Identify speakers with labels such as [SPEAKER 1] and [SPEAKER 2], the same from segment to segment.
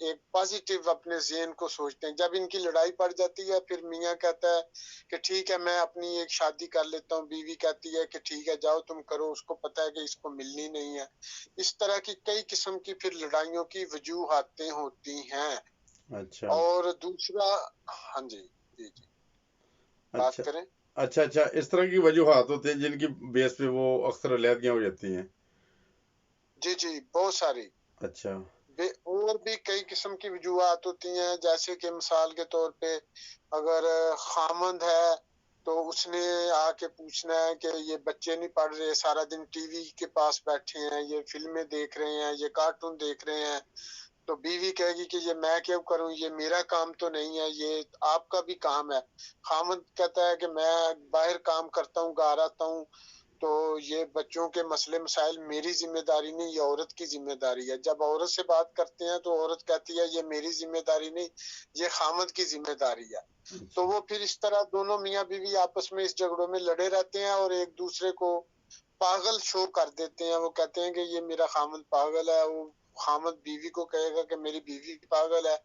[SPEAKER 1] ایک پازیٹیو اپنے ذہن کو سوچتے ہیں. جب ان کی لڑائی پڑ جاتی ہے پھر میاں کہتا ہے کہ ٹھیک ہے میں اپنی ایک شادی کر لیتا ہوں, بیوی کہتی ہے کہ ٹھیک ہے جاؤ تم کرو, اس کو پتا ہے کہ اس کو ملنی نہیں ہے. اس طرح کی کئی قسم کی پھر لڑائیوں کی وجوہاتیں ہوتی ہیں.
[SPEAKER 2] اچھا
[SPEAKER 1] اور دوسرا, ہاں جی جی جی بات
[SPEAKER 2] اچھا
[SPEAKER 1] کریں.
[SPEAKER 2] اچھا اس طرح کی وجوہات ہوتے ہیں جن کی بیس پہ وہ اکثر علیحدگیاں ہو جاتی ہیں.
[SPEAKER 1] جی جی بہت ساری
[SPEAKER 2] اچھا
[SPEAKER 1] اور بھی کئی قسم کی وجوہات ہوتی ہیں. جیسے کہ مثال کے طور پہ اگر خامند ہے تو اس نے آ کے پوچھنا ہے کہ یہ بچے نہیں پڑھ رہے, سارا دن ٹی وی کے پاس بیٹھے ہیں, یہ فلمیں دیکھ رہے ہیں, یہ کارٹون دیکھ رہے ہیں. تو بیوی کہے گی کہ یہ میں کیوں کروں, یہ میرا کام تو نہیں ہے, یہ آپ کا بھی کام ہے. خامند کہتا ہے کہ میں باہر کام کرتا ہوں, گھر آتا ہوں, تو یہ بچوں کے مسئلے مسائل میری ذمہ داری نہیں, یہ عورت کی ذمہ داری ہے. جب عورت سے بات کرتے ہیں تو عورت کہتی ہے یہ میری ذمہ داری نہیں, یہ خامند کی ذمہ داری ہے. تو وہ پھر اس طرح دونوں میاں بیوی آپس میں اس جھگڑوں میں لڑے رہتے ہیں اور ایک دوسرے کو پاگل شو کر دیتے ہیں. وہ کہتے ہیں کہ یہ میرا خامند پاگل ہے, وہ خامند بیوی کو کہے گا کہ میری بیوی پاگل ہے.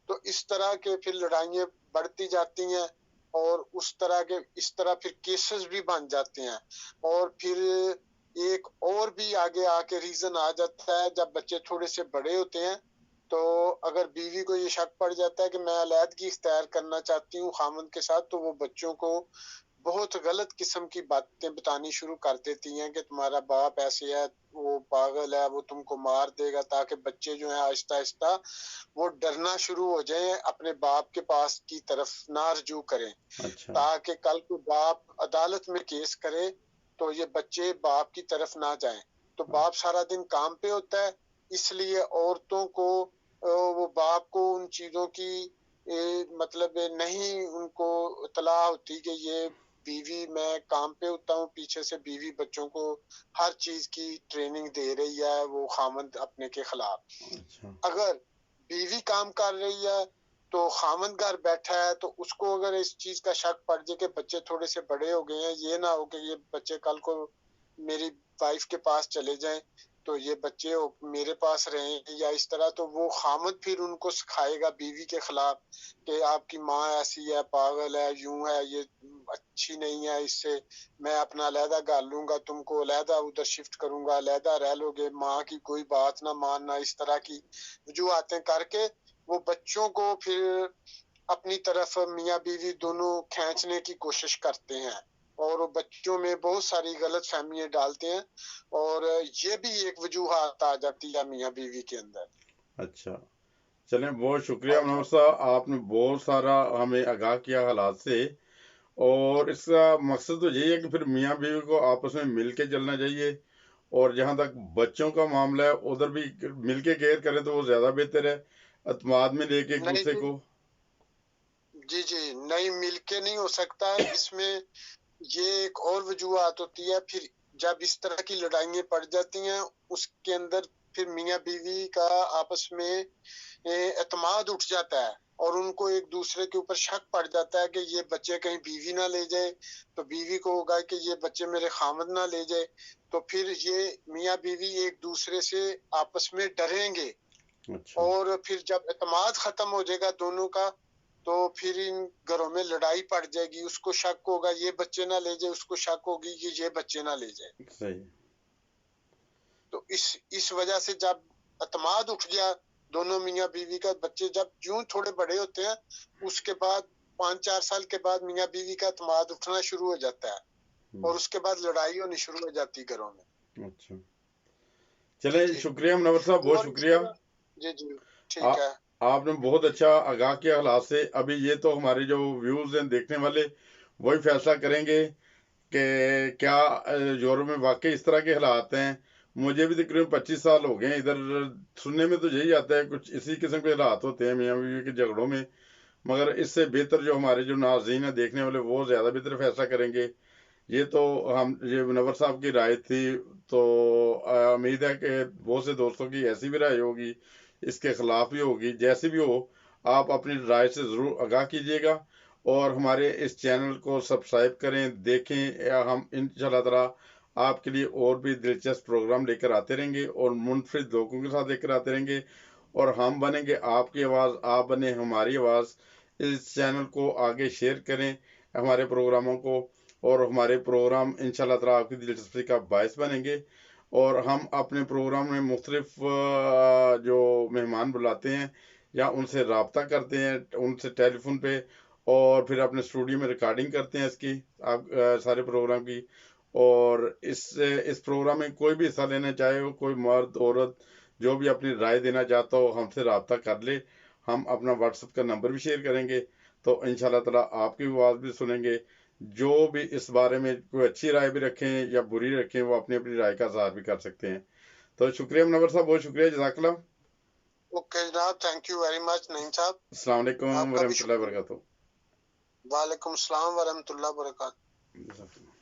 [SPEAKER 1] تو اس طرح کے پھر لڑائیاں بڑھتی جاتی ہیں اور اس طرح پھر کیسز بھی بن جاتے ہیں. اور پھر ایک اور بھی آگے آ کے ریزن آ جاتا ہے جب بچے تھوڑے سے بڑے ہوتے ہیں, تو اگر بیوی کو یہ شک پڑ جاتا ہے کہ میں علیحدگی اختیار کرنا چاہتی ہوں خامند کے ساتھ, تو وہ بچوں کو بہت غلط قسم کی باتیں بتانی شروع کر دیتی ہیں کہ تمہارا باپ ایسے ہے, وہ پاگل ہے, وہ تم کو مار دے گا, تاکہ بچے جو ہیں آہستہ آہستہ وہ ڈرنا شروع ہو جائیں, اپنے باپ کے پاس کی طرف نہ رجوع کریں,
[SPEAKER 2] اچھا
[SPEAKER 1] تاکہ کل کو باپ عدالت میں کیس کرے تو یہ بچے باپ کی طرف نہ جائیں. تو باپ سارا دن کام پہ ہوتا ہے, اس لیے عورتوں کو وہ باپ کو ان چیزوں کی مطلب نہیں ان کو اطلاع ہوتی کہ یہ بیوی میں کام پہ ہوتا ہوں, پیچھے سے بیوی بچوں کو ہر چیز کی ٹریننگ دے رہی ہے وہ خامند اپنے کے خلاف.
[SPEAKER 2] اچھا
[SPEAKER 1] اگر بیوی کام کر رہی ہے تو خامند گھر بیٹھا ہے, تو اس کو اگر اس چیز کا شک پڑ جائے کہ بچے تھوڑے سے بڑے ہو گئے ہیں, یہ نہ ہو کہ یہ بچے کل کو میری وائف کے پاس چلے جائیں تو یہ بچے میرے پاس رہیں یا اس طرح, تو وہ خامد پھر ان کو سکھائے گا بیوی کے خلاف کہ آپ کی ماں ایسی ہے, پاگل ہے, یوں ہے, یہ اچھی نہیں ہے, اس سے میں اپنا علیحدہ گھر لوں گا, تم کو علیحدہ ادھر شفٹ کروں گا, علیحدہ رہ لو گے, ماں کی کوئی بات نہ ماننا. اس طرح کی وجوہاتیں کر کے وہ بچوں کو پھر اپنی طرف میاں بیوی دونوں کھینچنے کی کوشش کرتے ہیں اور وہ بچوں میں بہت ساری غلط فہمیاں ڈالتے ہیں, اور یہ بھی ایک وجوہات آ جاتی ہے میاں بیوی کے اندر.
[SPEAKER 2] اچھا چلیں, بہت شکریہ
[SPEAKER 1] اور
[SPEAKER 2] منور صاحب, آپ نے بہت سارا ہمیں آگاہ کیا حالات سے, اور اس کا مقصد تو یہی ہے کہ پھر میاں بیوی کو آپس میں مل کے چلنا چاہیے, اور جہاں تک بچوں کا معاملہ ہے ادھر بھی مل کے کیئر کریں تو وہ زیادہ بہتر ہے, اعتماد میں لے کے ایک
[SPEAKER 1] نہیں
[SPEAKER 2] دوسرے
[SPEAKER 1] جی
[SPEAKER 2] کو.
[SPEAKER 1] جی جی نہیں, مل کے نہیں ہو سکتا. اس میں یہ ایک اور وجوہات ہوتی ہے. پھر جب اس طرح کی لڑائیاں پڑ جاتی ہیں اس کے اندر پھر میاں بیوی کا آپس میں اعتماد اٹھ جاتا ہے اور ان کو ایک دوسرے کے اوپر شک پڑ جاتا ہے کہ یہ بچے کہیں بیوی نہ لے جائے, تو بیوی کو ہوگا کہ یہ بچے میرے خامد نہ لے جائے, تو پھر یہ میاں بیوی ایک دوسرے سے آپس میں ڈریں گے.
[SPEAKER 2] اچھا
[SPEAKER 1] اور پھر جب اعتماد ختم ہو جائے گا دونوں کا تو پھر ان گھروں میں لڑائی پڑ جائے گی. اس کو شک ہوگا یہ بچے نہ لے جائے, اس کو شک ہوگی کہ یہ بچے نہ لے جائے.
[SPEAKER 2] صحیح.
[SPEAKER 1] تو اس وجہ سے جب اعتماد اٹھ گیا دونوں میاں بیوی کا, بچے جب یوں تھوڑے بڑے ہوتے ہیں اس کے بعد 5-4 سال کے بعد میاں بیوی کا اعتماد اٹھنا شروع ہو جاتا ہے اور اس کے بعد لڑائی ہونی شروع ہو جاتی گھروں میں.
[SPEAKER 2] اچھا
[SPEAKER 1] جی
[SPEAKER 2] چلیں,
[SPEAKER 1] جی
[SPEAKER 2] شکریہ منور صاحب, بہت
[SPEAKER 1] اور اس
[SPEAKER 2] شکریہ.
[SPEAKER 1] طرح جی جی ٹھیک ہے.
[SPEAKER 2] آپ نے بہت اچھا آگاہ کیا حالات سے. ابھی یہ تو ہمارے جو ویوز ہیں دیکھنے والے وہی فیصلہ کریں گے کہ کیا یورپ میں واقعی اس طرح کے حالات ہیں. مجھے بھی تقریباً 25 سال ہو گئے ہیں ادھر, سننے میں تو یہی آتا ہے کچھ اسی قسم کے حالات ہوتے ہیں میاں بیوی کے جھگڑوں میں, مگر اس سے بہتر جو ہمارے جو ناظرین ہیں دیکھنے والے وہ زیادہ بہتر فیصلہ کریں گے. یہ تو یہ منور صاحب کی رائے تھی, تو امید ہے کہ بہت سے دوستوں کی ایسی بھی رائے ہوگی, اس کے خلاف بھی ہوگی. جیسے بھی ہو آپ اپنی رائے سے ضرور آگاہ کیجیے گا, اور ہمارے اس چینل کو سبسکرائب کریں, دیکھیں. ہم انشاءاللہ تعالی آپ کے لیے اور بھی دلچسپ پروگرام لے کر آتے رہیں گے اور منفرد لوگوں کے ساتھ لے کر آتے رہیں گے, اور ہم بنیں گے آپ کی آواز، آپ بنے ہماری آواز۔ اس چینل کو آگے شیئر کریں ہمارے پروگراموں کو، اور ہمارے پروگرام انشاءاللہ تعالیٰ آپ کی دلچسپی کا باعث بنیں گے۔ اور ہم اپنے پروگرام میں مختلف جو مہمان بلاتے ہیں یا ان سے رابطہ کرتے ہیں، ان سے ٹیلی فون پہ، اور پھر اپنے اسٹوڈیو میں ریکارڈنگ کرتے ہیں اس کی، آپ سارے پروگرام کی۔ اور اس پروگرام میں کوئی بھی حصہ لینا چاہے ہو، کوئی مرد عورت جو بھی اپنی رائے دینا چاہتا ہو، ہم سے رابطہ کر لے۔ ہم اپنا واٹس ایپ کا نمبر بھی شیئر کریں گے، تو انشاءاللہ تعالیٰ آپ کی آواز بھی سنیں گے۔ جو بھی اس بارے میں کوئی اچھی رائے بھی رکھیں یا بری رکھیں، وہ اپنی اپنی رائے کا اظہار بھی کر سکتے ہیں۔ تو شکریہ منور صاحب، بہت شکریہ، جزاک اللہ۔
[SPEAKER 1] اوکے جناب، تھینک یو ویری مچ نعیم صاحب،
[SPEAKER 2] السلام علیکم
[SPEAKER 1] آپ کا بھی
[SPEAKER 2] ورحمۃ اللہ
[SPEAKER 1] شکریہ۔
[SPEAKER 2] وبرکاتہ۔
[SPEAKER 1] وعلیکم السلام ورحمۃ اللہ وبرکاتہ۔